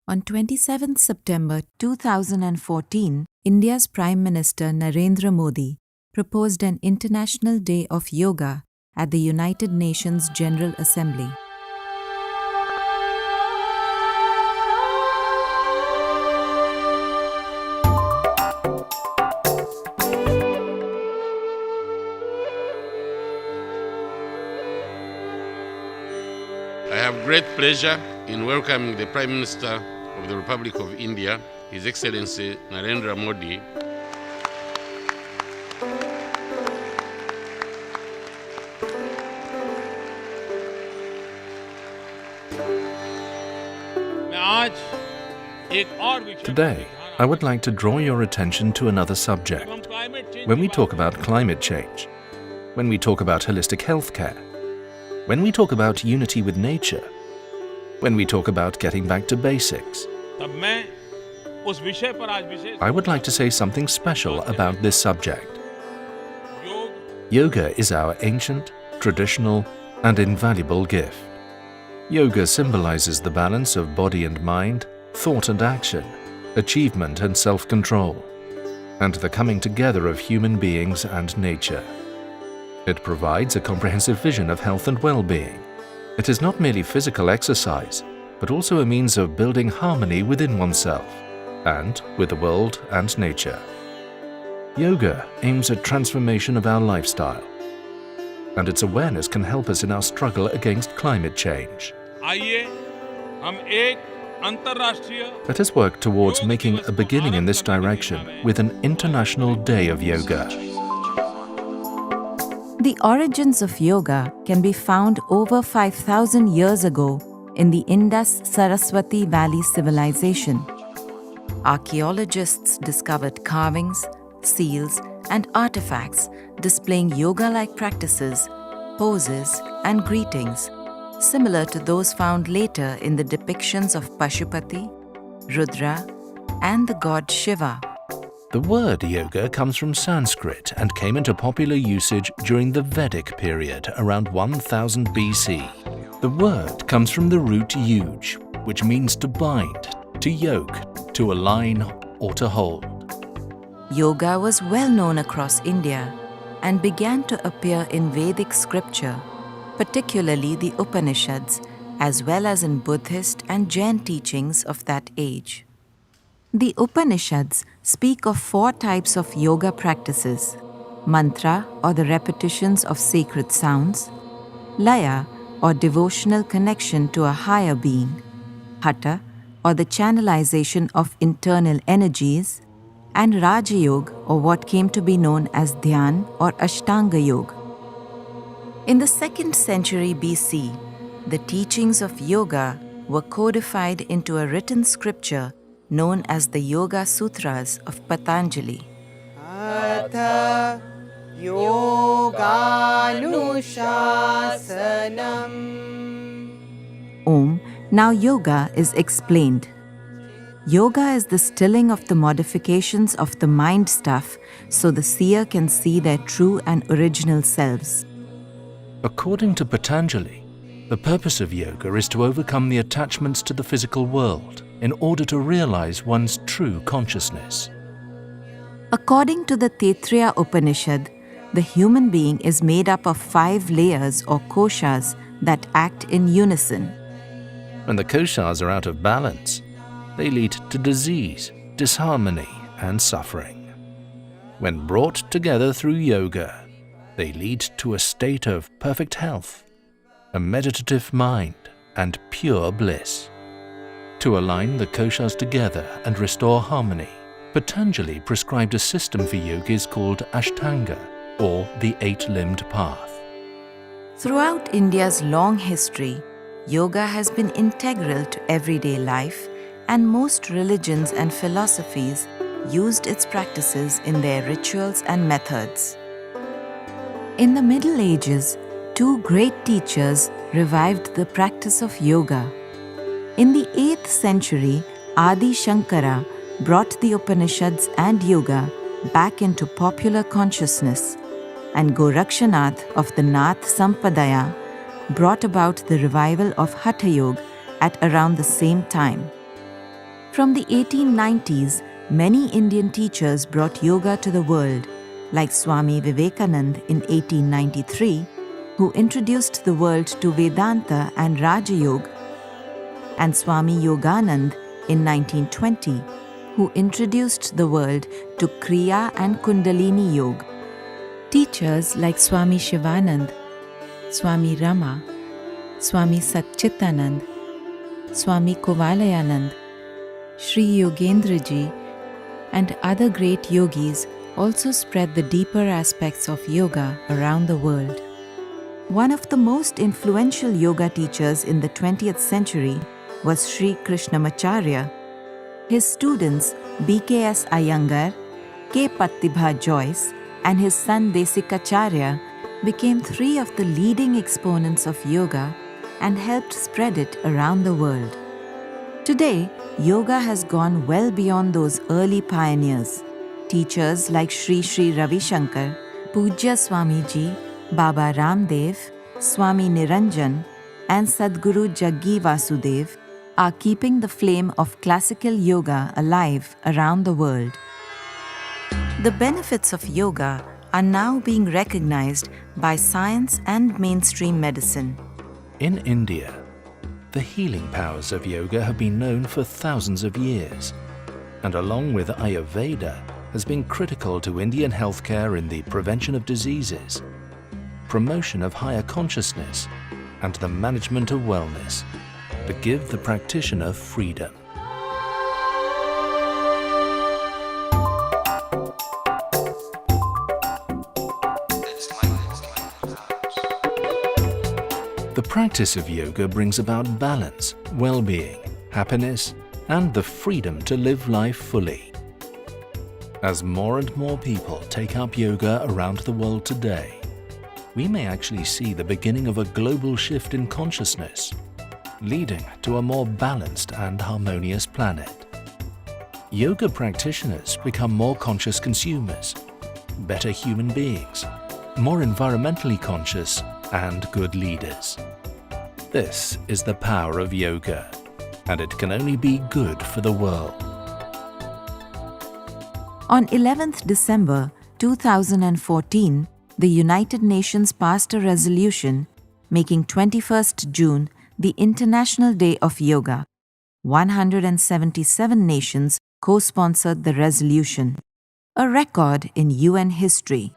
On 27 September 2014, India's Prime Minister Narendra Modi proposed an International Day of Yoga at the United Nations General Assembly. I have great pleasure in welcoming the Prime Minister of the Republic of India, His Excellency Narendra Modi. Today, I would like to draw your attention to another subject. When we talk about climate change, when we talk about holistic healthcare, when we talk about unity with nature, when we talk about getting back to basics, I would like to say something special about this subject. Yoga is our ancient, traditional, and invaluable gift. Yoga symbolizes the balance of body and mind, thought and action, achievement and self-control, and the coming together of human beings and nature. It provides a comprehensive vision of health and well-being. It is not merely physical exercise, but also a means of building harmony within oneself and with the world and nature. Yoga aims at transformation of our lifestyle, and its awareness can help us in our struggle against climate change. Let us work towards making a beginning in this direction with an International Day of Yoga. The origins of yoga can be found over 5,000 years ago in the Indus-Saraswati Valley civilization. Archaeologists discovered carvings, seals, and artifacts displaying yoga-like practices, poses, and greetings, similar to those found later in the depictions of Pashupati, Rudra, and the god Shiva. The word yoga comes from Sanskrit and came into popular usage during the Vedic period around 1000 BC. The word comes from the root yuj, which means to bind, to yoke, to align, or to hold. Yoga was well known across India and began to appear in Vedic scripture, particularly the Upanishads, as well as in Buddhist and Jain teachings of that age. The Upanishads speak of 4 types of yoga practices: mantra, or the repetitions of sacred sounds; laya, or devotional connection to a higher being; hatha, or the channelization of internal energies; and Raja Yoga, or what came to be known as Dhyan or Ashtanga Yoga. In the 2nd century BC, the teachings of yoga were codified into a written scripture known as the Yoga Sutras of Patanjali. Atha Yoganushasanam. Om. Now yoga is explained. Yoga is the stilling of the modifications of the mind stuff so the seer can see their true and original selves. According to Patanjali, the purpose of yoga is to overcome the attachments to the physical world in order to realize one's true consciousness. According to the Taittiriya Upanishad, the human being is made up of 5 layers or koshas that act in unison. When the koshas are out of balance, they lead to disease, disharmony, and suffering. When brought together through yoga, they lead to a state of perfect health, a meditative mind, and pure bliss. To align the koshas together and restore harmony, Patanjali prescribed a system for yogis called Ashtanga, or the 8-limbed path. Throughout India's long history, yoga has been integral to everyday life, and most religions and philosophies used its practices in their rituals and methods. In the Middle Ages, 2 great teachers revived the practice of yoga. In the 8th century, Adi Shankara brought the Upanishads and yoga back into popular consciousness, and Gorakshanath of the Nath Sampradaya brought about the revival of Hatha Yoga at around the same time. From the 1890s, many Indian teachers brought yoga to the world, like Swami Vivekanand in 1893, who introduced the world to Vedanta and Raja Yoga, and Swami Yoganand in 1920, who introduced the world to Kriya and Kundalini Yoga. Teachers like Swami Shivanand, Swami Rama, Swami Satchitanand, Swami Kovalayanand, Sri Yogendra Ji, and other great yogis also spread the deeper aspects of yoga around the world. One of the most influential yoga teachers in the 20th century was Sri Krishnamacharya. His students B.K.S. Iyengar, K. Pattibha Joyce, and his son Desikacharya became three of the leading exponents of yoga and helped spread it around the world. Today, yoga has gone well beyond those early pioneers. Teachers like Sri Sri Ravi Shankar, Pujya Swamiji, Baba Ramdev, Swami Niranjan, and Sadguru Jaggi Vasudev are keeping the flame of classical yoga alive around the world. The benefits of yoga are now being recognized by science and mainstream medicine. In India, the healing powers of yoga have been known for thousands of years, and along with Ayurveda, has been critical to Indian healthcare in the prevention of diseases, promotion of higher consciousness, and the management of wellness, to give the practitioner freedom. The practice of yoga brings about balance, well-being, happiness, and the freedom to live life fully. As more and more people take up yoga around the world today, we may actually see the beginning of a global shift in consciousness, leading to a more balanced and harmonious planet. Yoga practitioners become more conscious consumers, better human beings, more environmentally conscious, and good leaders. This is the power of yoga, and it can only be good for the world. On 11th December 2014, the United Nations passed a resolution making 21st June the International Day of Yoga. 177 nations co-sponsored the resolution, a record in UN history.